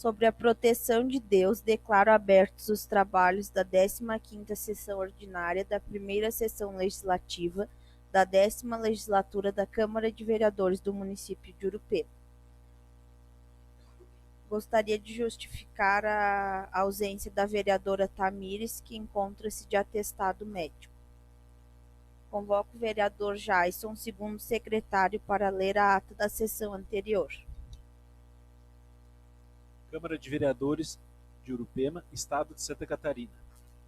Sobre a proteção de Deus, declaro abertos os trabalhos da 15ª Sessão Ordinária da Primeira Sessão Legislativa da 10ª Legislatura da Câmara de Vereadores do município de Urupema. Gostaria de justificar a ausência da vereadora Tamires, que encontra-se de atestado médico. Convoco o vereador Jaison, segundo secretário, para ler a ata da sessão anterior. Câmara de Vereadores de Urupema, Estado de Santa Catarina.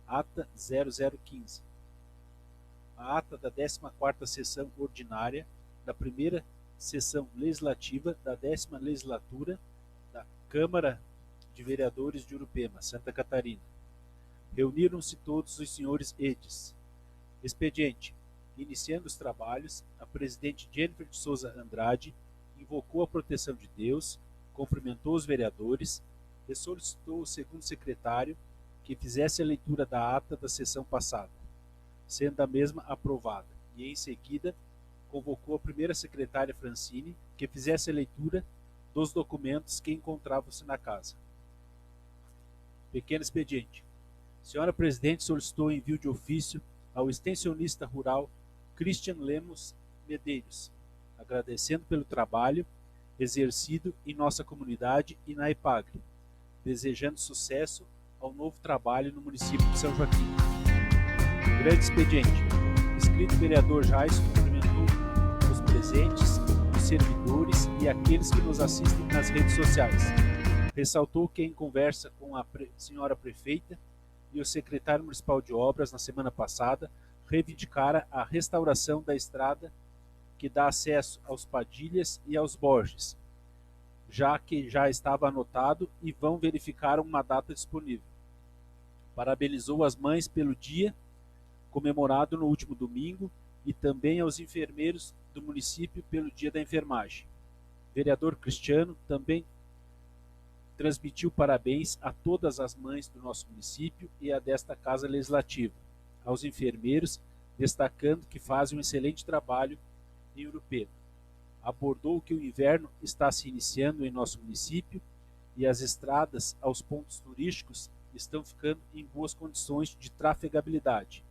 Ata 0015. A ata da 14ª Sessão Ordinária da Primeira Sessão Legislativa da 10ª Legislatura da Câmara de Vereadores de Urupema, Santa Catarina. Reuniram-se todos os senhores Edes. Expediente. Iniciando os trabalhos, a presidente Jennifer de Souza Andrade invocou a proteção de Deus, cumprimentou os vereadores e solicitou ao segundo secretário que fizesse a leitura da ata da sessão passada, sendo a mesma aprovada, e em seguida convocou a primeira secretária Francine que fizesse a leitura dos documentos que encontravam-se na casa. Pequeno expediente. Senhora Presidente solicitou o envio de ofício ao extensionista rural Christian Lemos Medeiros, agradecendo pelo trabalho exercido em nossa comunidade e na EPAGRE, desejando sucesso ao novo trabalho no município de São Joaquim. Grande expediente. Escrito vereador Jaison cumprimentou os presentes, os servidores e aqueles que nos assistem nas redes sociais. Ressaltou que em conversa com a senhora prefeita e o secretário municipal de obras na semana passada, reivindicara a restauração da estrada que dá acesso aos Padilhas e aos Borges, já que já estava anotado e vão verificar uma data disponível. Parabenizou as mães pelo dia comemorado no último domingo e também aos enfermeiros do município pelo dia da enfermagem. Vereador Cristiano também transmitiu parabéns a todas as mães do nosso município e a desta Casa Legislativa, aos enfermeiros, destacando que fazem um excelente trabalho em Urupema. Abordou que o inverno está se iniciando em nosso município e as estradas aos pontos turísticos estão ficando em boas condições de trafegabilidade.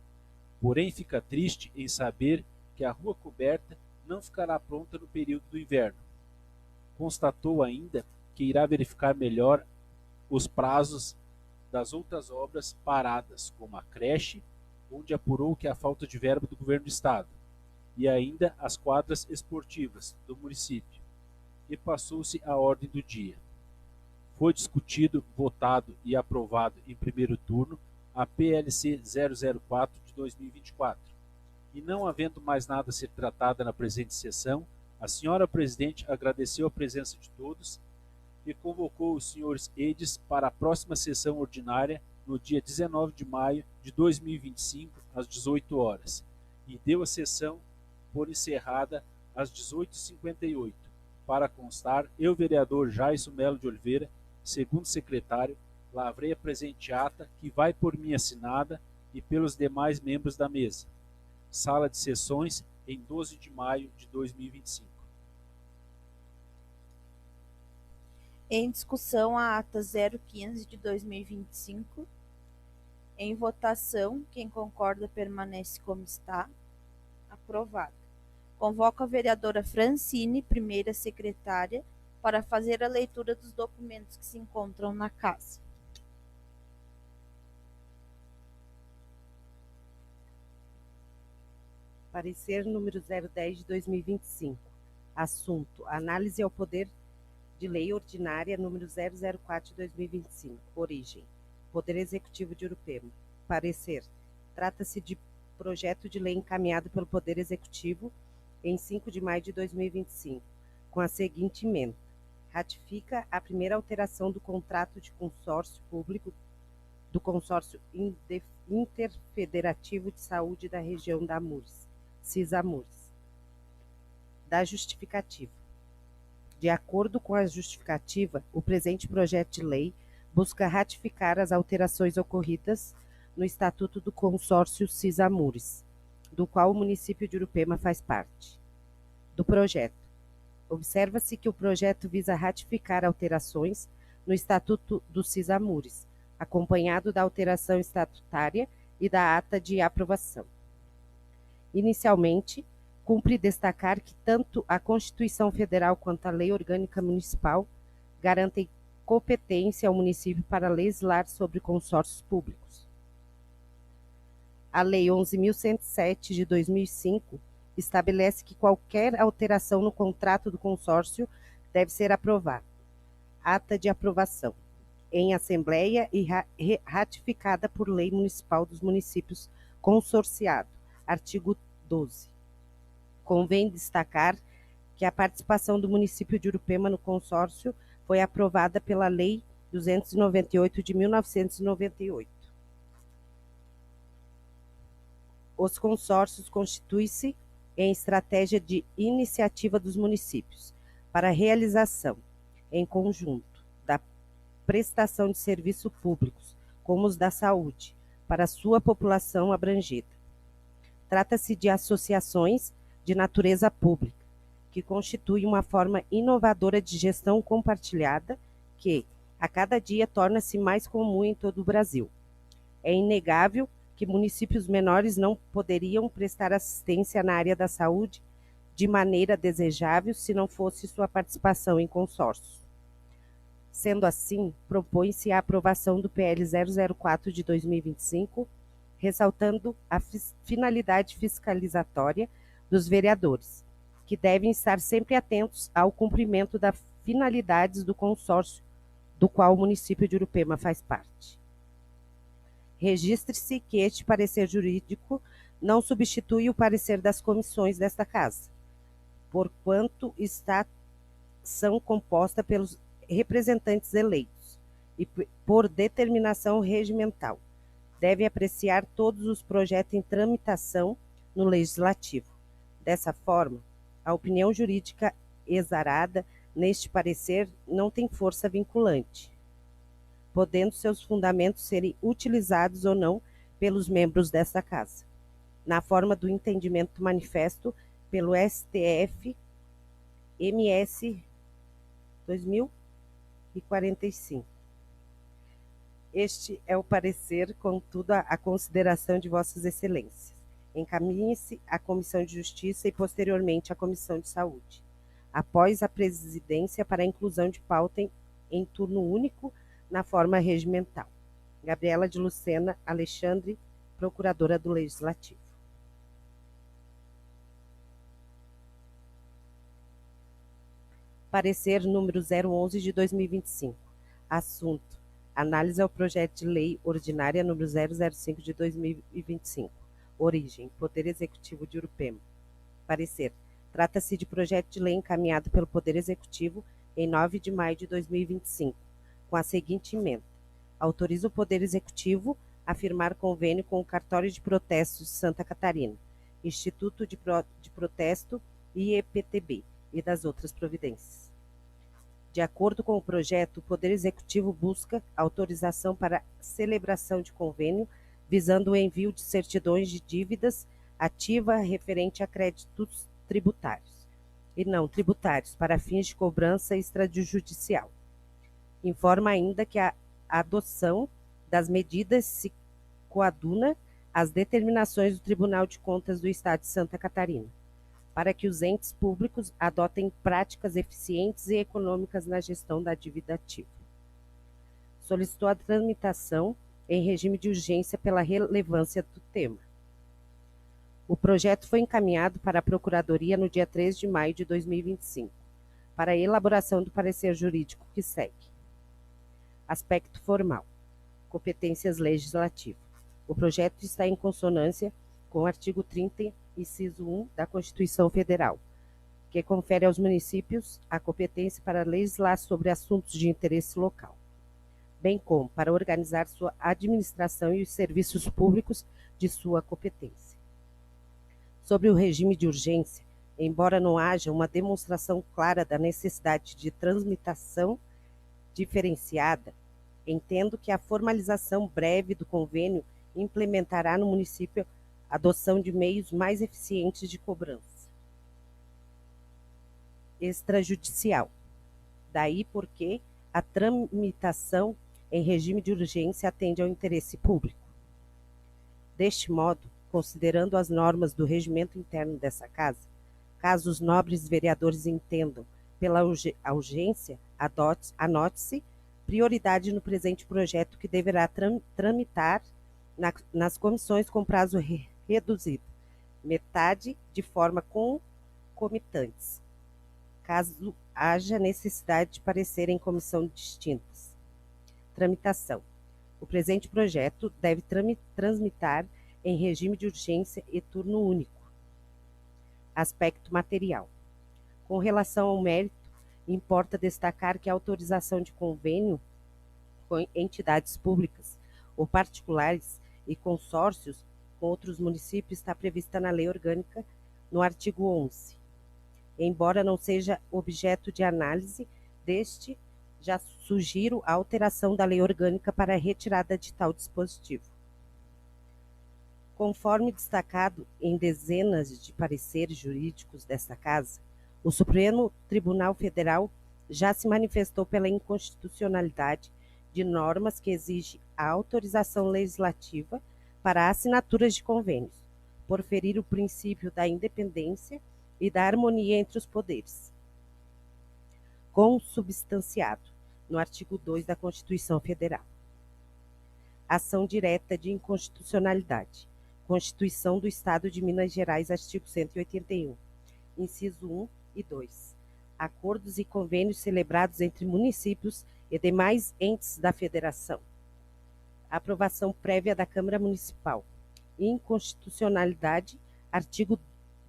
Porém, fica triste em saber que a rua coberta não ficará pronta no período do inverno. Constatou ainda que irá verificar melhor os prazos das outras obras paradas, como a creche, onde apurou que há falta de verba do governo do estado, e ainda as quadras esportivas do município. E passou-se a ordem do dia. Foi discutido, votado e aprovado em primeiro turno a PLC 004 de 2024. E não havendo mais nada a ser tratada na presente sessão, a senhora presidente agradeceu a presença de todos e convocou os senhores Edes para a próxima sessão ordinária no dia 19 de maio de 2025, às 18 horas, e deu a sessão por encerrada às 18h58. Para constar, eu, vereador Jaison Melo de Oliveira, segundo secretário, lavrei a presente ata, que vai por mim assinada e pelos demais membros da mesa. Sala de sessões, em 12 de maio de 2025. Em discussão, a ata 015 de 2025. Em votação, quem concorda permanece como está. Aprovado. Convoco a vereadora Francine, primeira secretária, para fazer a leitura dos documentos que se encontram na casa. Parecer número 010 de 2025. Assunto: análise ao poder de lei ordinária número 004 de 2025. Origem: Poder Executivo de Urupema. Parecer: trata-se de projeto de lei encaminhado pelo Poder Executivo em 5 de maio de 2025, com a seguinte emenda: ratifica a primeira alteração do contrato de consórcio público do Consórcio Interfederativo de Saúde da Região da Mures, CISAMURS. Da justificativa. De acordo com a justificativa, o presente projeto de lei busca ratificar as alterações ocorridas no Estatuto do Consórcio CISAMURS, do qual o município de Urupema faz parte. Do projeto. Observa-se que o projeto visa ratificar alterações no Estatuto do CISAMURES, acompanhado da alteração estatutária e da ata de aprovação. Inicialmente, cumpre destacar que tanto a Constituição Federal quanto a Lei Orgânica Municipal garantem competência ao município para legislar sobre consórcios públicos. A Lei 11.107 de 2005 estabelece que qualquer alteração no contrato do consórcio deve ser aprovada. Ata de aprovação em Assembleia e ratificada por Lei Municipal dos Municípios Consorciado, artigo 12. Convém destacar que a participação do município de Urupema no consórcio foi aprovada pela Lei 298 de 1998. Os consórcios constituem-se em estratégia de iniciativa dos municípios para a realização, em conjunto, da prestação de serviços públicos, como os da saúde, para sua população abrangida. Trata-se de associações de natureza pública, que constituem uma forma inovadora de gestão compartilhada que, a cada dia, torna-se mais comum em todo o Brasil. É inegável que municípios menores não poderiam prestar assistência na área da saúde de maneira desejável se não fosse sua participação em consórcios. Sendo assim, propõe-se a aprovação do PL 004 de 2025, ressaltando a finalidade fiscalizatória dos vereadores, que devem estar sempre atentos ao cumprimento das finalidades do consórcio do qual o município de Urupema faz parte. Registre-se que este parecer jurídico não substitui o parecer das comissões desta Casa, porquanto são composta pelos representantes eleitos e por determinação regimental. Deve apreciar todos os projetos em tramitação no Legislativo. Dessa forma, a opinião jurídica exarada neste parecer não tem força vinculante, podendo seus fundamentos serem utilizados ou não pelos membros desta Casa, na forma do entendimento manifesto pelo STF MS 2045. Este é o parecer, contudo, a consideração de Vossas Excelências. Encaminhe-se à Comissão de Justiça e, posteriormente, à Comissão de Saúde, após a presidência para a inclusão de pauta em turno único na forma regimental. Gabriela de Lucena Alexandre, Procuradora do Legislativo. Parecer número 011 de 2025. Assunto: análise ao projeto de lei ordinária número 005 de 2025. Origem: Poder Executivo de Urupema. Parecer: trata-se de projeto de lei encaminhado pelo Poder Executivo em 9 de maio de 2025, com a seguinte emenda: autoriza o Poder Executivo a firmar convênio com o Cartório de Protestos de Santa Catarina, Instituto de Protesto e EPTB, e das outras providências. De acordo com o projeto, o Poder Executivo busca autorização para celebração de convênio visando o envio de certidões de dívidas ativa referente a créditos tributários e não tributários para fins de cobrança extrajudicial. Informa ainda que a adoção das medidas se coaduna às determinações do Tribunal de Contas do Estado de Santa Catarina, para que os entes públicos adotem práticas eficientes e econômicas na gestão da dívida ativa. Solicitou a tramitação em regime de urgência pela relevância do tema. O projeto foi encaminhado para a Procuradoria no dia 3 de maio de 2025, para a elaboração do parecer jurídico que segue. Aspecto formal. Competências legislativas. O projeto está em consonância com o artigo 30, inciso 1 da Constituição Federal, que confere aos municípios a competência para legislar sobre assuntos de interesse local, bem como para organizar sua administração e os serviços públicos de sua competência. Sobre o regime de urgência, embora não haja uma demonstração clara da necessidade de tramitação diferenciada, entendo que a formalização breve do convênio implementará no município a adoção de meios mais eficientes de cobrança extrajudicial. Daí porque a tramitação em regime de urgência atende ao interesse público. Deste modo, considerando as normas do regimento interno dessa Casa, caso os nobres vereadores entendam pela urgência, anote-se prioridade no presente projeto que deverá tramitar nas comissões com prazo reduzido, metade de forma concomitantes, caso haja necessidade de parecer em comissão distintas. Tramitação. O presente projeto deve tramitar em regime de urgência e turno único. Aspecto material. Com relação ao mérito, importa destacar que a autorização de convênio com entidades públicas ou particulares e consórcios com outros municípios está prevista na Lei Orgânica, no artigo 11. Embora não seja objeto de análise deste, já sugiro a alteração da Lei Orgânica para a retirada de tal dispositivo. Conforme destacado em dezenas de pareceres jurídicos desta Casa, o Supremo Tribunal Federal já se manifestou pela inconstitucionalidade de normas que exigem a autorização legislativa para assinaturas de convênios, por ferir o princípio da independência e da harmonia entre os poderes, consubstanciado no artigo 2 da Constituição Federal. Ação direta de inconstitucionalidade. Constituição do Estado de Minas Gerais, artigo 181, inciso 1 e 2. Acordos e convênios celebrados entre municípios e demais entes da Federação. Aprovação prévia da Câmara Municipal. Inconstitucionalidade, artigo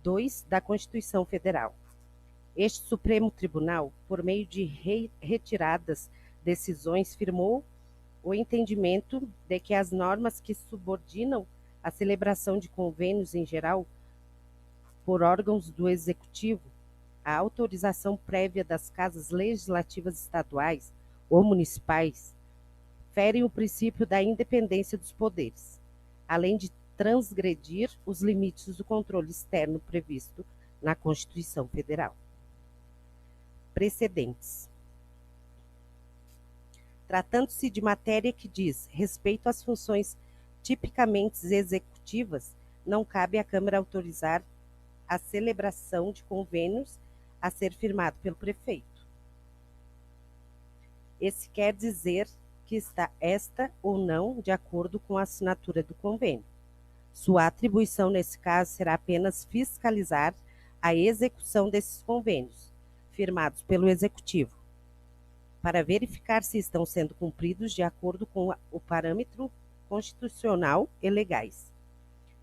2 da Constituição Federal. Este Supremo Tribunal, por meio de retiradas decisões, firmou o entendimento de que as normas que subordinam a celebração de convênios em geral por órgãos do Executivo, a autorização prévia das casas legislativas estaduais ou municipais, ferem o princípio da independência dos poderes, além de transgredir os limites do controle externo previsto na Constituição Federal. Precedentes. Tratando-se de matéria que diz respeito às funções tipicamente executivas, não cabe à Câmara autorizar a celebração de convênios a ser firmado pelo prefeito. Esse quer dizer que está esta ou não de acordo com a assinatura do convênio. Sua atribuição nesse caso será apenas fiscalizar a execução desses convênios, firmados pelo Executivo, para verificar se estão sendo cumpridos de acordo com o parâmetro constitucional e legais.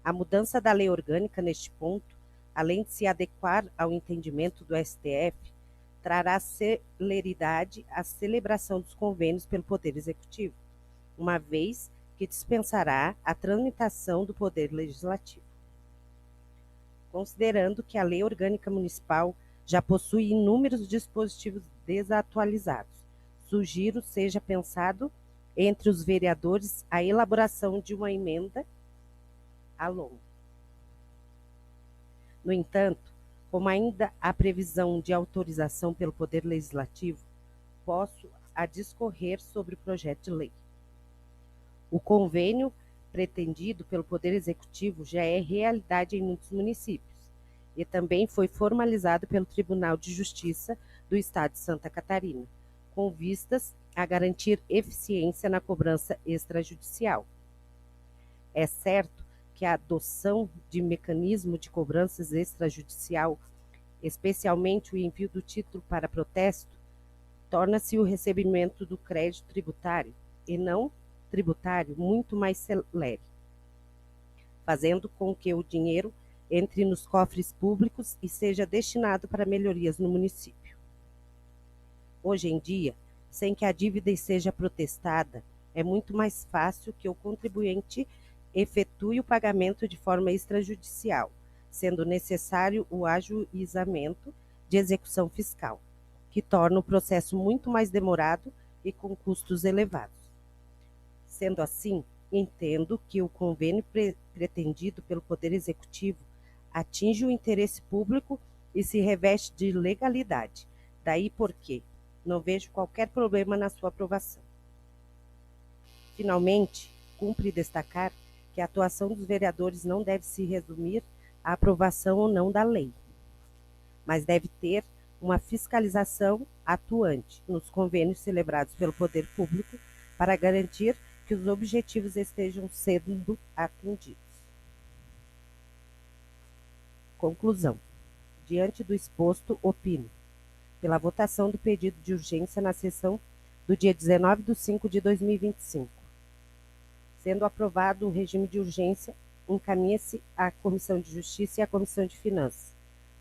A mudança da lei orgânica neste ponto, além de se adequar ao entendimento do STF, trará celeridade à celebração dos convênios pelo Poder Executivo, uma vez que dispensará a tramitação do Poder Legislativo. Considerando que a Lei Orgânica Municipal já possui inúmeros dispositivos desatualizados, sugiro seja pensado entre os vereadores a elaboração de uma emenda à LOM. No entanto, como ainda há previsão de autorização pelo Poder Legislativo, posso a discorrer sobre o projeto de lei. O convênio pretendido pelo Poder Executivo já é realidade em muitos municípios e também foi formalizado pelo Tribunal de Justiça do Estado de Santa Catarina, com vistas a garantir eficiência na cobrança extrajudicial. É certo que a adoção de mecanismo de cobranças extrajudicial, especialmente o envio do título para protesto, torna-se o recebimento do crédito tributário, e não tributário, muito mais celere, fazendo com que o dinheiro entre nos cofres públicos e seja destinado para melhorias no município. Hoje em dia, sem que a dívida seja protestada, é muito mais fácil que o contribuinte efetue o pagamento de forma extrajudicial, sendo necessário o ajuizamento de execução fiscal, que torna o processo muito mais demorado e com custos elevados. Sendo assim, entendo que o convênio pretendido pelo Poder Executivo atinge o interesse público e se reveste de legalidade. Daí porque, Não vejo qualquer problema na sua aprovação. Finalmente, cumpre destacar que a atuação dos vereadores não deve se resumir à aprovação ou não da lei, mas deve ter uma fiscalização atuante nos convênios celebrados pelo poder público para garantir que os objetivos estejam sendo atendidos. Conclusão. Diante do exposto, opino pela votação do pedido de urgência na sessão do dia 19/5/2025. Sendo aprovado o regime de urgência, encaminha-se à Comissão de Justiça e à Comissão de Finanças,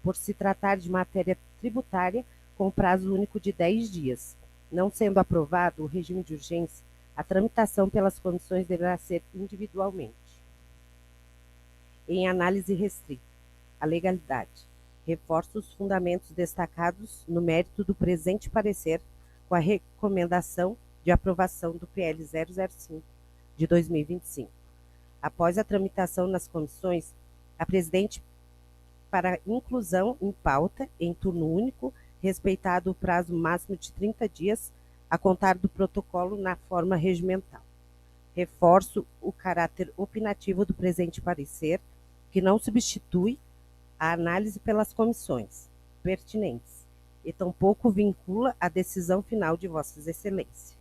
por se tratar de matéria tributária com prazo único de 10 dias. Não sendo aprovado o regime de urgência, a tramitação pelas comissões deverá ser individualmente. Em análise restrita, a legalidade. Reforço os fundamentos destacados no mérito do presente parecer com a recomendação de aprovação do PL 005 de 2025. Após a tramitação nas comissões, a presidente, para inclusão em pauta em turno único, respeitado o prazo máximo de 30 dias a contar do protocolo na forma regimental. Reforço o caráter opinativo do presente parecer, que não substitui a análise pelas comissões pertinentes e tampouco vincula a decisão final de Vossas Excelências.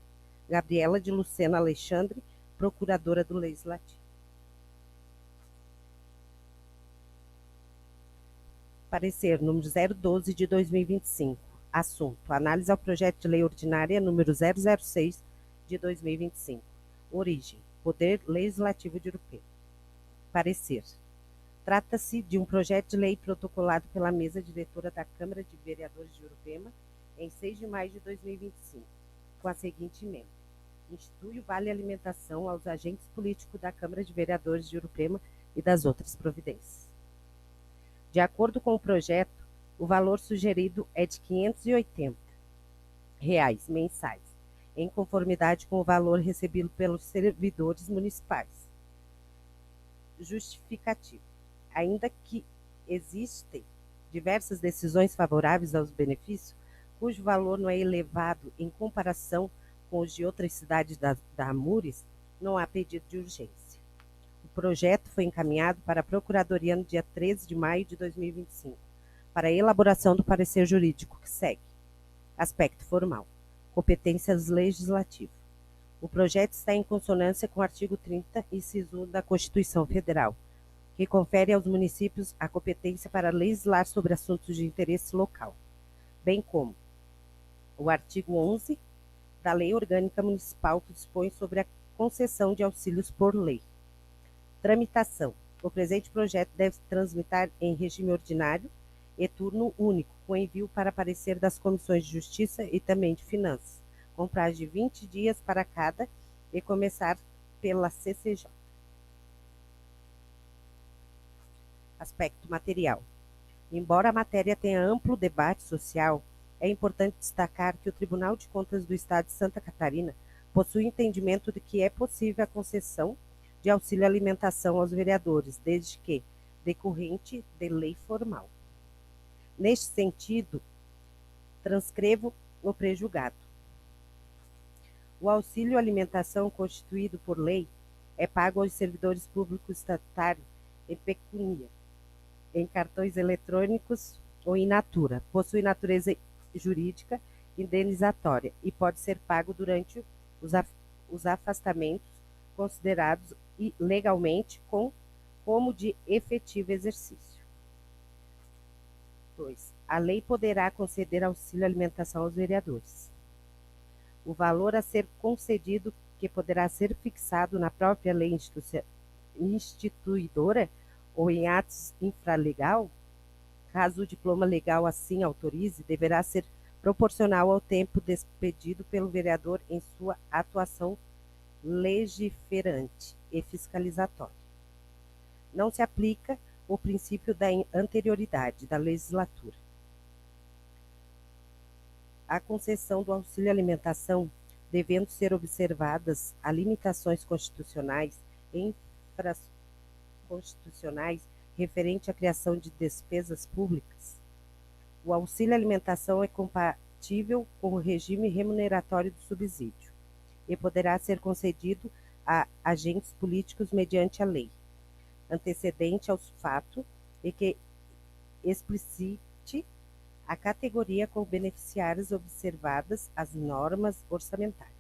Gabriela de Lucena Alexandre, Procuradora do Legislativo. Parecer número 012 de 2025. Assunto: análise ao projeto de lei ordinária número 006 de 2025. Origem: Poder Legislativo de Urupema. Parecer: trata-se de um projeto de lei protocolado pela mesa diretora da Câmara de Vereadores de Urupema em 6 de maio de 2025, com a seguinte emenda: institui o Vale Alimentação aos agentes políticos da Câmara de Vereadores de Urupema e das outras providências. De acordo com o projeto, o valor sugerido é de R$ 580 mensais, em conformidade com o valor recebido pelos servidores municipais. Justificativo: ainda que existem diversas decisões favoráveis aos benefícios, cujo valor não é elevado em comparação com os de outras cidades da Amures, não há pedido de urgência. O projeto foi encaminhado para a Procuradoria no dia 13 de maio de 2025, para a elaboração do parecer jurídico que segue. Aspecto formal. Competências legislativas. O projeto está em consonância com o artigo 30, inciso 1 da Constituição Federal, que confere aos municípios a competência para legislar sobre assuntos de interesse local, bem como o artigo 11 da Lei Orgânica Municipal, que dispõe sobre a concessão de auxílios por lei. Tramitação. O presente projeto deve se tramitar em regime ordinário e turno único, com envio para parecer das comissões de Justiça e também de Finanças, com prazo de 20 dias para cada e começar pela CCJ. Aspecto material. Embora a matéria tenha amplo debate social, é importante destacar que o Tribunal de Contas do Estado de Santa Catarina possui entendimento de que é possível a concessão de auxílio alimentação aos vereadores, desde que decorrente de lei formal. Neste sentido, transcrevo o prejulgado. O auxílio alimentação constituído por lei é pago aos servidores públicos estatutários em pecúnia, em cartões eletrônicos ou in natura. Possui natureza jurídica indenizatória e pode ser pago durante os afastamentos considerados legalmente como de efetivo exercício. 2. A lei poderá conceder auxílio alimentação aos vereadores. O valor a ser concedido, que poderá ser fixado na própria lei instituidora ou em atos infralegal, caso o diploma legal assim autorize, deverá ser proporcional ao tempo despedido pelo vereador em sua atuação legiferante e fiscalizatória. Não se aplica o princípio da anterioridade da legislatura. A concessão do auxílio alimentação, devendo ser observadas as limitações constitucionais e infraconstitucionais referente à criação de despesas públicas. O auxílio alimentação é compatível com o regime remuneratório do subsídio e poderá ser concedido a agentes políticos mediante a lei, antecedente ao fato e que explicite a categoria com beneficiários observadas as normas orçamentárias.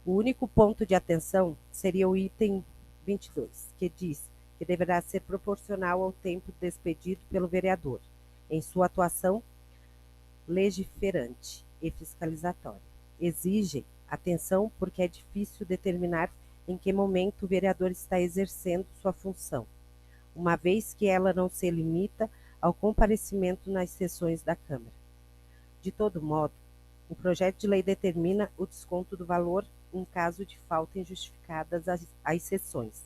O único ponto de atenção seria o item 22, que diz que deverá ser proporcional ao tempo despedido pelo vereador em sua atuação legiferante e fiscalizatória. Exige atenção porque é difícil determinar em que momento o vereador está exercendo sua função, uma vez que ela não se limita ao comparecimento nas sessões da Câmara. De todo modo, o projeto de lei determina o desconto do valor em caso de falta injustificada às sessões,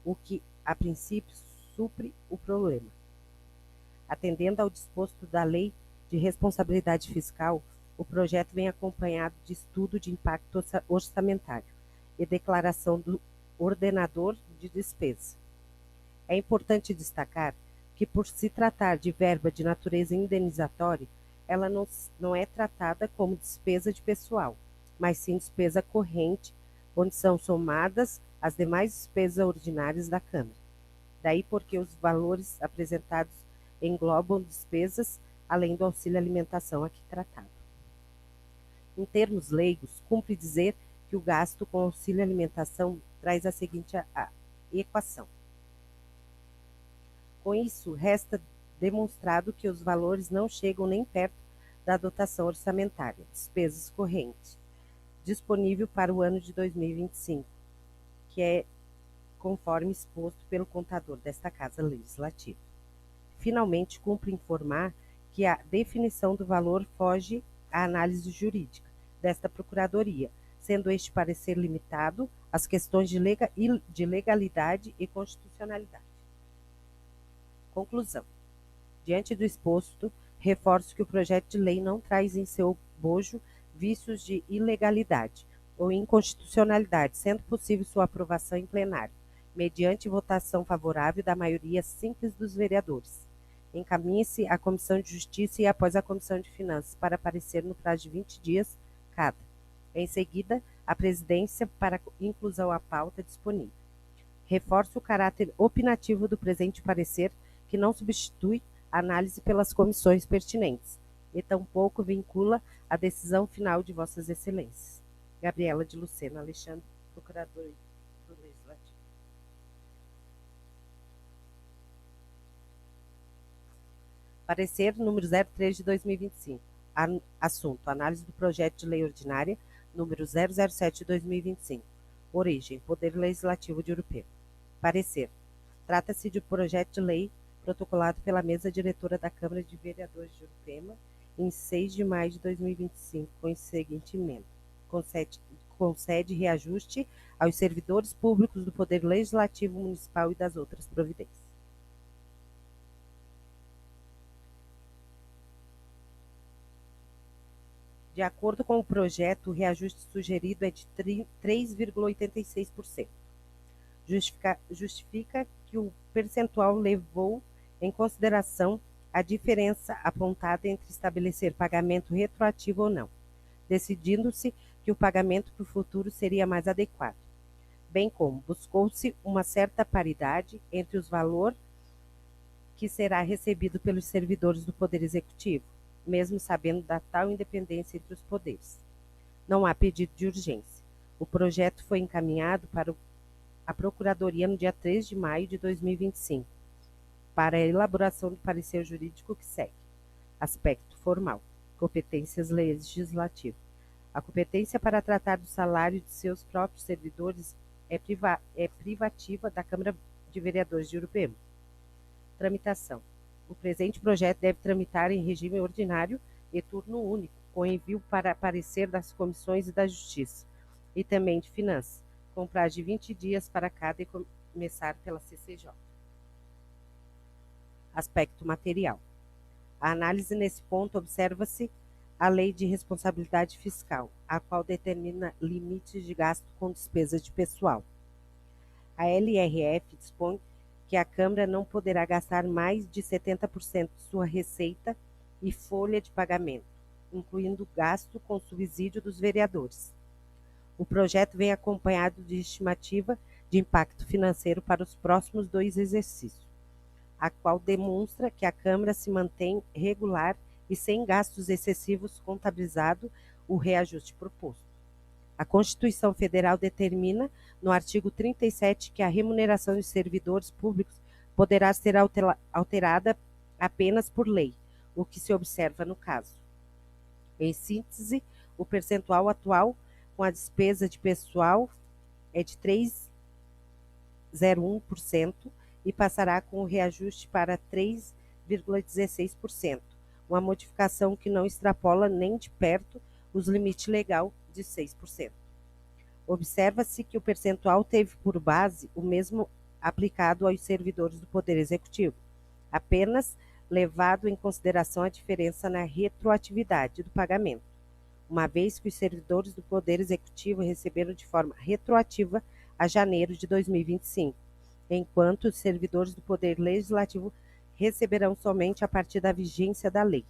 o que, a princípio, supre o problema. Atendendo ao disposto da Lei de Responsabilidade Fiscal, o projeto vem acompanhado de estudo de impacto orçamentário e declaração do ordenador de despesa. É importante destacar que, por se tratar de verba de natureza indenizatória, ela não é tratada como despesa de pessoal, mas sim despesa corrente, onde são somadas as demais despesas ordinárias da Câmara. Daí porque os valores apresentados englobam despesas além do auxílio alimentação aqui tratado. Em termos leigos, cumpre dizer que o gasto com auxílio alimentação traz a seguinte equação. Com isso, resta demonstrado que os valores não chegam nem perto da dotação orçamentária, despesas correntes, disponível para o ano de 2025, que é conforme exposto pelo contador desta Casa Legislativa. Finalmente, cumpre informar que a definição do valor foge à análise jurídica desta Procuradoria, sendo este parecer limitado às questões de legalidade e constitucionalidade. Conclusão. Diante do exposto, reforço que o projeto de lei não traz em seu bojo vícios de ilegalidade ou inconstitucionalidade, sendo possível sua aprovação em plenário, mediante votação favorável da maioria simples dos vereadores. Encaminhe-se à Comissão de Justiça e após a Comissão de Finanças para parecer no prazo de 20 dias cada. Em seguida, a presidência para inclusão à pauta disponível. Reforço o caráter opinativo do presente parecer, que não substitui a análise pelas comissões pertinentes e tampouco vincula a decisão final de Vossas Excelências. Gabriela de Lucena Alexandre, Procurador do Legislativo. Parecer número 03 de 2025. Assunto: análise do projeto de lei ordinária número 007 de 2025. Origem: Poder Legislativo de Urupema. Parecer: trata-se de projeto de lei protocolado pela mesa diretora da Câmara de Vereadores de Urupema em 6 de maio de 2025, com o seguinte emenda: concede reajuste aos servidores públicos do Poder Legislativo Municipal e das outras providências. De acordo com o projeto, o reajuste sugerido é de 3,86%. Justifica que o percentual levou em consideração a diferença apontada entre estabelecer pagamento retroativo ou não, decidindo-se que o pagamento para o futuro seria mais adequado, bem como buscou-se uma certa paridade entre os valores que será recebido pelos servidores do Poder Executivo, mesmo sabendo da tal independência entre os poderes. Não há pedido de urgência. O projeto foi encaminhado para a Procuradoria no dia 3 de maio de 2025, para a elaboração do parecer jurídico que segue. Aspecto formal. Competências legislativas. A competência para tratar do salário de seus próprios servidores é privativa da Câmara de Vereadores de Urupema. Tramitação. O presente projeto deve tramitar em regime ordinário e turno único, com envio para parecer das comissões e da Justiça, e também de Finanças, com prazo de 20 dias para cada e começar pela CCJ. Aspecto material. A análise nesse ponto observa-se a Lei de Responsabilidade Fiscal, a qual determina limites de gasto com despesas de pessoal. A LRF dispõe que a Câmara não poderá gastar mais de 70% de sua receita e folha de pagamento, incluindo gasto com subsídio dos vereadores. O projeto vem acompanhado de estimativa de impacto financeiro para os próximos 2 exercícios, a qual demonstra que a Câmara se mantém regular e sem gastos excessivos, contabilizado o reajuste proposto. A Constituição Federal determina, no artigo 37, que a remuneração dos servidores públicos poderá ser alterada apenas por lei, o que se observa no caso. Em síntese, o percentual atual com a despesa de pessoal é de 3,01% e passará com o reajuste para 3,16%, uma modificação que não extrapola nem de perto os limites legal de 6%. Observa-se que o percentual teve por base o mesmo aplicado aos servidores do Poder Executivo, apenas levado em consideração a diferença na retroatividade do pagamento, uma vez que os servidores do Poder Executivo receberam de forma retroativa a janeiro de 2025, enquanto os servidores do Poder Legislativo receberão somente a partir da vigência da lei,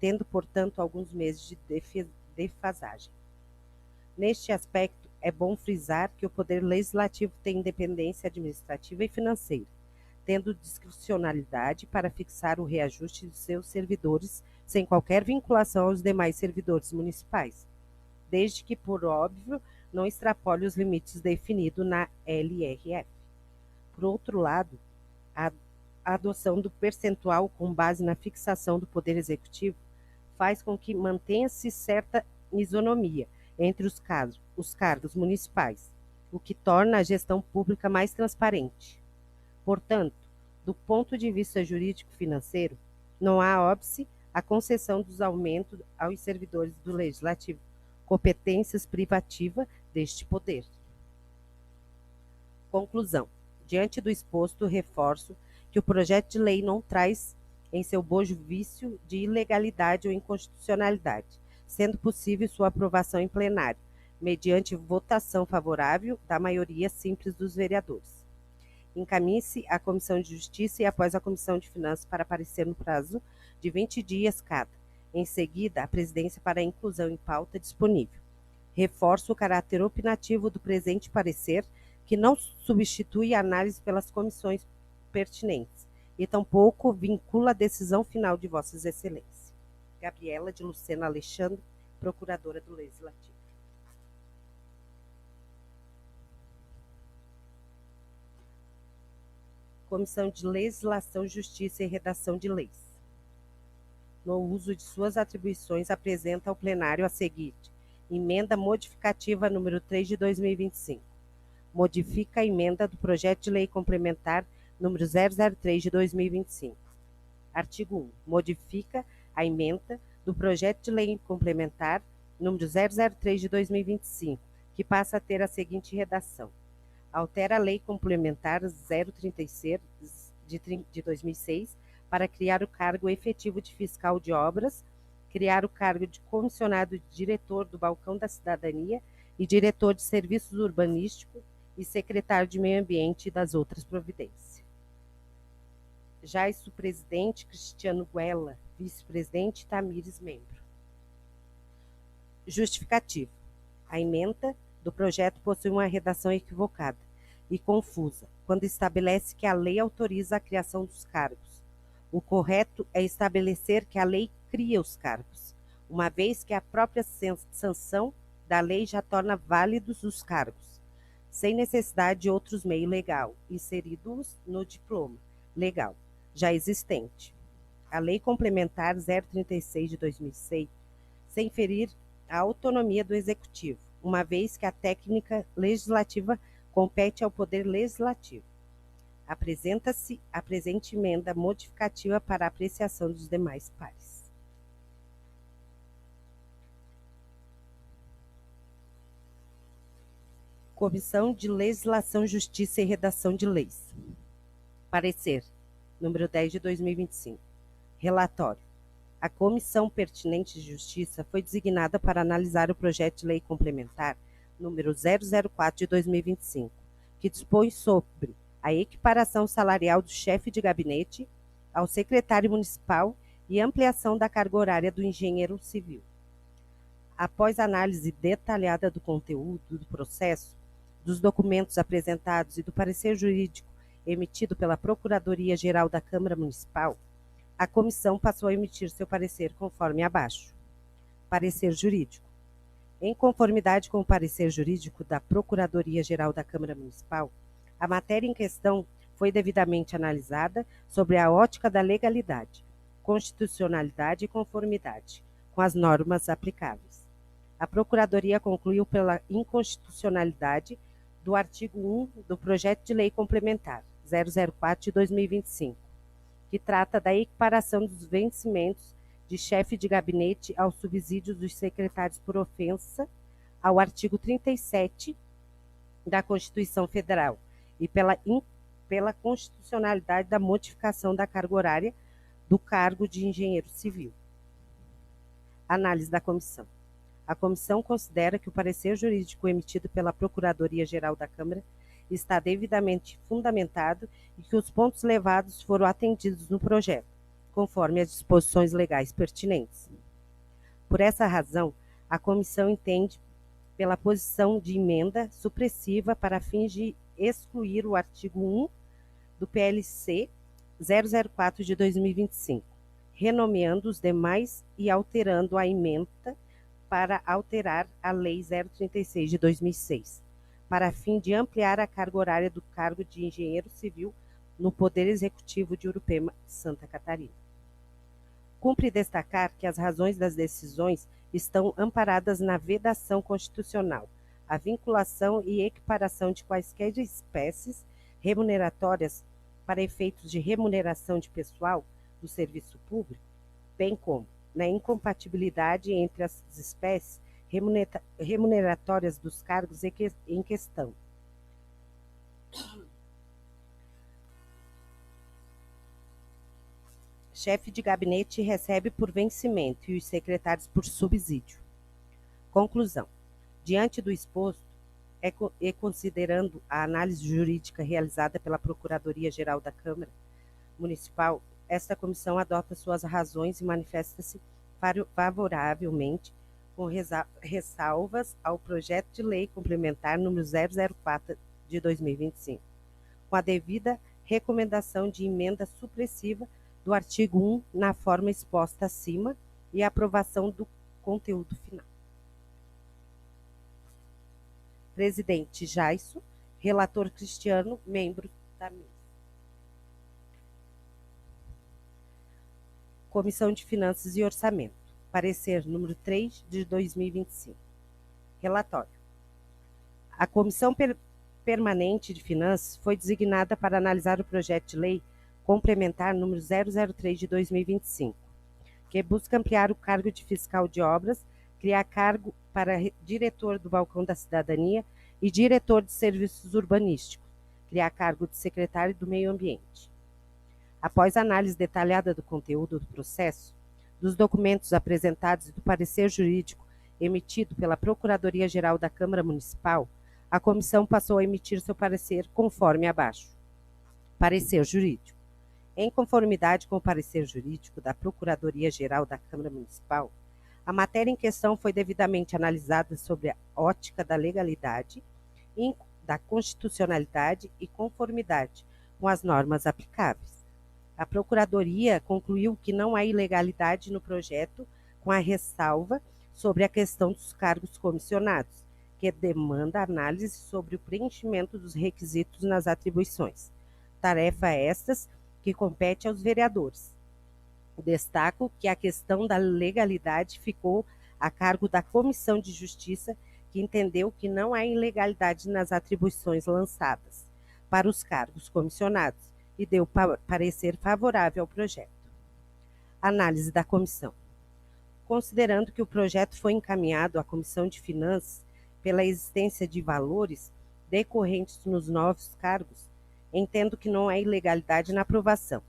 tendo, portanto, alguns meses de defasagem. Neste aspecto, é bom frisar que o Poder Legislativo tem independência administrativa e financeira, tendo discricionalidade para fixar o reajuste de seus servidores sem qualquer vinculação aos demais servidores municipais, desde que, por óbvio, não extrapole os limites definidos na LRF. Por outro lado, a adoção do percentual com base na fixação do Poder Executivo faz com que mantenha-se certa isonomia entre os cargos municipais, o que torna a gestão pública mais transparente. Portanto, do ponto de vista jurídico-financeiro, não há óbice a concessão dos aumentos aos servidores do Legislativo, competências privativa deste poder. Conclusão. Diante do exposto, reforço que o projeto de lei não traz em seu bojo vício de ilegalidade ou inconstitucionalidade, sendo possível sua aprovação em plenário, mediante votação favorável da maioria simples dos vereadores. Encaminhe-se à Comissão de Justiça e após a Comissão de Finanças para aparecer no prazo de 20 dias cada. Em seguida, a presidência para a inclusão em pauta disponível. Reforço o caráter opinativo do presente parecer, que não substitui a análise pelas comissões pertinentes e tampouco vincula a decisão final de Vossas Excelências. Gabriela de Lucena Alexandre, Procuradora do Legislativo. Comissão de Legislação, Justiça e Redação de Leis. No uso de suas atribuições, apresenta ao plenário a seguinte: emenda modificativa número 3 de 2025. Modifica a emenda do projeto de lei complementar número 003 de 2025. Artigo 1. Modifica a emenda do projeto de lei complementar número 003 de 2025, que passa a ter a seguinte redação: altera a lei complementar 036 de 2006 para criar o cargo efetivo de fiscal de obras, criar o cargo de comissionado diretor do Balcão da Cidadania e diretor de serviços urbanísticos e secretário de Meio Ambiente e das outras providências. Jaisso, presidente; Cristiano Guella, vice-presidente; Tamires, membro. Justificativo. A emenda do projeto possui uma redação equivocada e confusa, quando estabelece que a lei autoriza a criação dos cargos. O correto é estabelecer que a lei cria os cargos, uma vez que a própria sanção da lei já torna válidos os cargos, sem necessidade de outros meios legais, inseridos no diploma legal já existente. A Lei Complementar 036 de 2006, sem ferir a autonomia do Executivo, uma vez que a técnica legislativa compete ao Poder Legislativo. Apresenta-se a presente emenda modificativa para apreciação dos demais pares. Comissão de Legislação, Justiça e Redação de Leis. Parecer número 10 de 2025. Relatório. A Comissão Pertinente de Justiça foi designada para analisar o projeto de lei complementar número 004 de 2025, que dispõe sobre a a equiparação salarial do chefe de gabinete ao secretário municipal e ampliação da carga horária do engenheiro civil. Após análise detalhada do conteúdo do processo, dos documentos apresentados e do parecer jurídico emitido pela Procuradoria-Geral da Câmara Municipal, a comissão passou a emitir seu parecer conforme abaixo. Parecer jurídico. Em conformidade com o parecer jurídico da Procuradoria-Geral da Câmara Municipal, a matéria em questão foi devidamente analisada sobre a ótica da legalidade, constitucionalidade e conformidade com as normas aplicáveis. A Procuradoria concluiu pela inconstitucionalidade do artigo 1 do Projeto de Lei Complementar 004 de 2025, que trata da equiparação dos vencimentos de chefe de gabinete aos subsídios dos secretários por ofensa, ao artigo 37 da Constituição Federal e pela constitucionalidade da modificação da carga horária do cargo de engenheiro civil. Análise da comissão. A comissão considera que o parecer jurídico emitido pela Procuradoria-Geral da Câmara está devidamente fundamentado e que os pontos levados foram atendidos no projeto, conforme as disposições legais pertinentes. Por essa razão, a comissão entende pela posição de emenda supressiva para fins de excluir o artigo 1 do PLC 004 de 2025, renomeando os demais e alterando a emenda para alterar a Lei 036 de 2006, para fim de ampliar a carga horária do cargo de engenheiro civil no Poder Executivo de Urupema, Santa Catarina. Cumpre destacar que as razões das decisões estão amparadas na vedação constitucional, a vinculação e equiparação de quaisquer espécies remuneratórias para efeitos de remuneração de pessoal do serviço público, bem como na incompatibilidade entre as espécies remuneratórias dos cargos em questão. Chefe de gabinete recebe por vencimento e os secretários por subsídio. Conclusão. Diante do exposto, e considerando a análise jurídica realizada pela Procuradoria-Geral da Câmara Municipal, esta comissão adota suas razões e manifesta-se favoravelmente com ressalvas ao projeto de lei complementar número 004 de 2025, com a devida recomendação de emenda supressiva do artigo 1 na forma exposta acima e aprovação do conteúdo final. Presidente Jaisso, relator Cristiano, membro da mesa. Comissão de Finanças e Orçamento. Parecer número 3 de 2025. Relatório. A Comissão Permanente de Finanças foi designada para analisar o projeto de lei complementar número 003 de 2025, que busca ampliar o cargo de fiscal de obras, criar cargo para diretor do Balcão da Cidadania e diretor de serviços urbanísticos, criar cargo de secretário do Meio Ambiente. Após análise detalhada do conteúdo do processo, dos documentos apresentados e do parecer jurídico emitido pela Procuradoria-Geral da Câmara Municipal, a comissão passou a emitir seu parecer conforme abaixo. Parecer jurídico. Em conformidade com o parecer jurídico da Procuradoria-Geral da Câmara Municipal, a matéria em questão foi devidamente analisada sobre a ótica da legalidade, da constitucionalidade e conformidade com as normas aplicáveis. A Procuradoria concluiu que não há ilegalidade no projeto, com a ressalva sobre a questão dos cargos comissionados, que demanda análise sobre o preenchimento dos requisitos nas atribuições. Tarefa estas que compete aos vereadores. Destaco que a questão da legalidade ficou a cargo da Comissão de Justiça, que entendeu que não há ilegalidade nas atribuições lançadas para os cargos comissionados e deu parecer favorável ao projeto. Análise da comissão. Considerando que o projeto foi encaminhado à Comissão de Finanças pela existência de valores decorrentes nos novos cargos, entendo que não há ilegalidade na aprovação,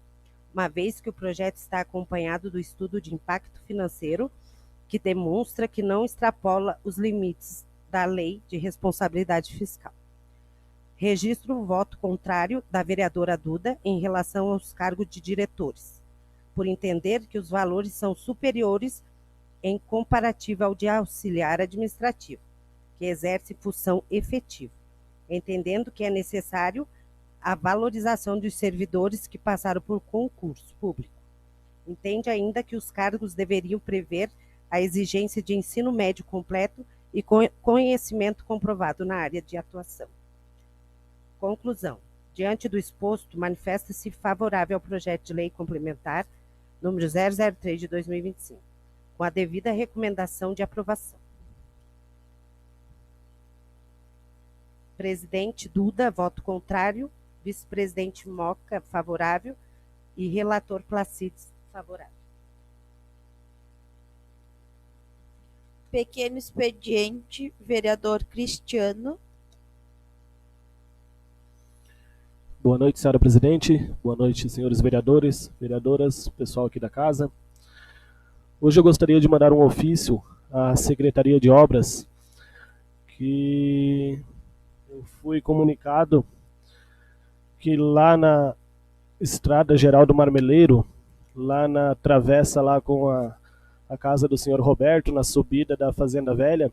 uma vez que o projeto está acompanhado do estudo de impacto financeiro, que demonstra que não extrapola os limites da Lei de Responsabilidade Fiscal. Registro o voto contrário da vereadora Duda em relação aos cargos de diretores, por entender que os valores são superiores em comparativo ao de auxiliar administrativo, que exerce função efetiva, entendendo que é necessário a valorização dos servidores que passaram por concurso público. Entende ainda que os cargos deveriam prever a exigência de ensino médio completo e conhecimento comprovado na área de atuação. Conclusão. Diante do exposto, manifesta-se favorável ao projeto de lei complementar número 003 de 2025, com a devida recomendação de aprovação. Presidente Duda, voto contrário. Vice-presidente Moca, favorável. E relator Placides, favorável. Pequeno expediente, vereador Cristiano. Boa noite, senhora presidente. Boa noite, senhores vereadores, vereadoras, pessoal aqui da casa. Hoje eu gostaria de mandar um ofício à Secretaria de Obras, que eu fui comunicado que lá na Estrada Geral do Marmeleiro, lá na travessa lá com a casa do senhor Roberto, na subida da Fazenda Velha,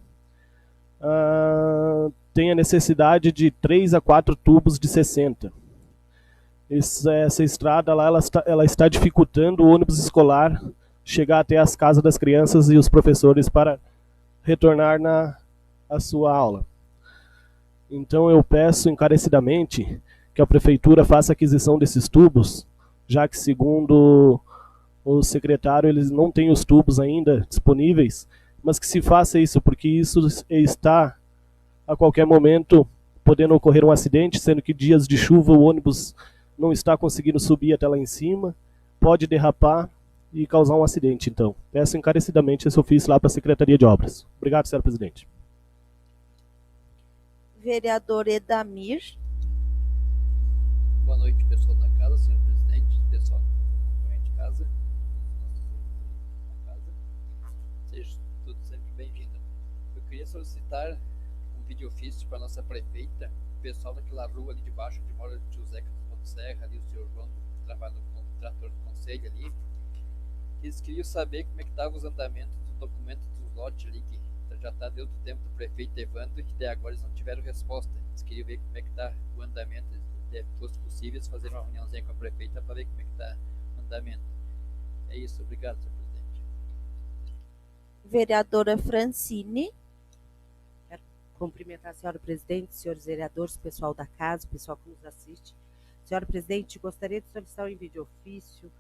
tem a necessidade de 3 a 4 tubos de 60. Essa estrada lá, ela está dificultando o ônibus escolar chegar até as casas das crianças e os professores para retornar à sua aula. Então eu peço encarecidamente que a prefeitura faça aquisição desses tubos, já que, segundo o secretário, eles não têm os tubos ainda disponíveis, mas que se faça isso, porque isso está, a qualquer momento, podendo ocorrer um acidente, sendo que dias de chuva o ônibus não está conseguindo subir até lá em cima, pode derrapar e causar um acidente. Então, peço encarecidamente esse ofício lá para a Secretaria de Obras. Obrigado, senhora presidente. Vereador Edamir. Boa noite, pessoal da casa, senhor presidente, pessoal de casa, seja tudo sempre bem-vindo. Eu queria solicitar um vídeo ofício para nossa prefeita, o pessoal daquela rua ali de baixo, onde mora o tio Zeca dos Motosserra, ali o senhor João, que trabalha no trator do conselho ali. Eles queriam saber como é que estavam os andamentos do documento dos lotes ali, que já está dentro do tempo do prefeito Evandro, e que até agora eles não tiveram resposta. Eles queriam ver como é que está o andamento, se fosse possível fazer uma reuniãozinha com a prefeita para ver como é que está o andamento. É isso, obrigado, senhor presidente. Vereadora Francine. Quero cumprimentar a senhora presidente, senhores vereadores, pessoal da casa, pessoal que nos assiste. Senhora presidente, gostaria de solicitar um envio de ofício.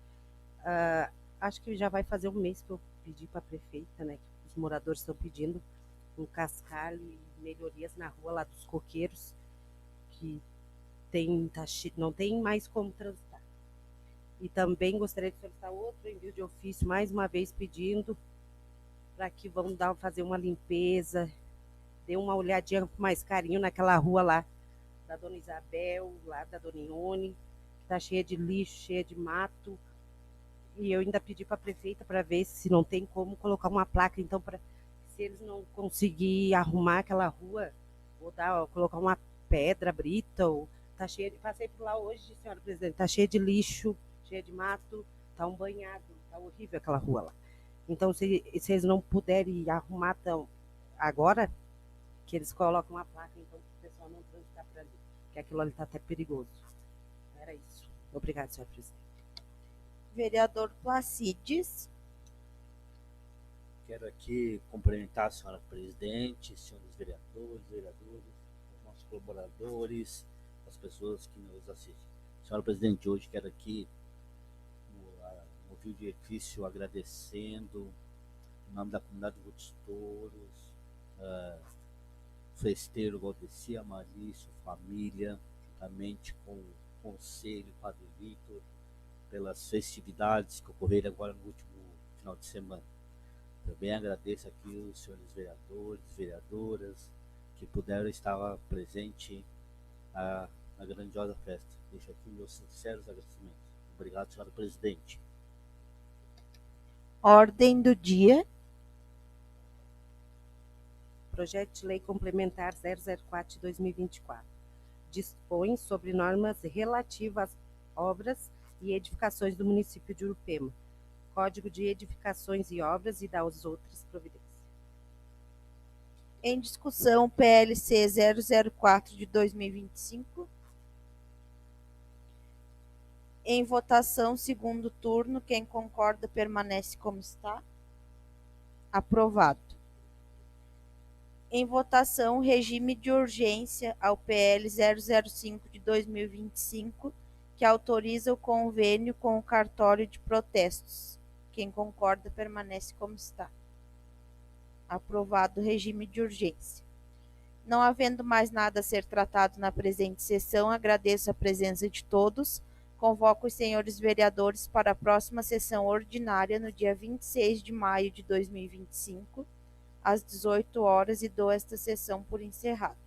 Acho que já vai fazer um mês que eu pedi para a prefeita, né, que os moradores estão pedindo um cascalho e melhorias na rua lá dos coqueiros, que não tem mais como transitar. E também gostaria de solicitar outro envio de ofício, mais uma vez pedindo para que vão fazer uma limpeza, dê uma olhadinha com mais carinho naquela rua lá da Dona Isabel, lá da Dona Ione, que está cheia de lixo, cheia de mato. E eu ainda pedi para a prefeita para ver se não tem como colocar uma placa, então, se eles não conseguirem arrumar aquela rua, ou colocar uma pedra, brita, ou tá cheia de, passei por lá hoje, senhora presidente, tá cheia de lixo, cheia de mato, tá um banhado, tá horrível aquela rua lá. Então, se eles não puderem arrumar agora, que eles colocam uma placa, então, para o pessoal não transitar para ali, que aquilo ali tá até perigoso. Era isso. Obrigada, senhora presidente. Vereador Placides. Quero aqui cumprimentar a senhora presidente, senhores vereadores, nossos colaboradores, as pessoas que nos assistem. Senhora presidente, hoje quero aqui no vídeo de ofício agradecendo em nome da comunidade Votos Touros, Festeiro Valdeci, Amarício, família, juntamente com o conselho, Padre Vitor, pelas festividades que ocorreram agora no último final de semana. Também agradeço aqui os senhores vereadores, vereadoras, que puderam estar presente na grandiosa festa. Deixo aqui meus sinceros agradecimentos. Obrigado, senhora presidente. Ordem do dia. Projeto de Lei Complementar 004 de 2024. dispõe sobre normas relativas às obras e edificações do município de Urupema, Código de Edificações e Obras e das outras providências. Em discussão, PLC 004 de 2025. Em votação, segundo turno. Quem concorda permanece como está. Aprovado. Em votação, regime de urgência ao PL 005 de 2025, que autoriza o convênio com o cartório de protestos. Quem concorda permanece como está. Aprovado o regime de urgência. Não havendo mais nada a ser tratado na presente sessão, agradeço a presença de todos. Convoco os senhores vereadores para a próxima sessão ordinária no dia 26 de maio de 2025, às 18 horas, e dou esta sessão por encerrada.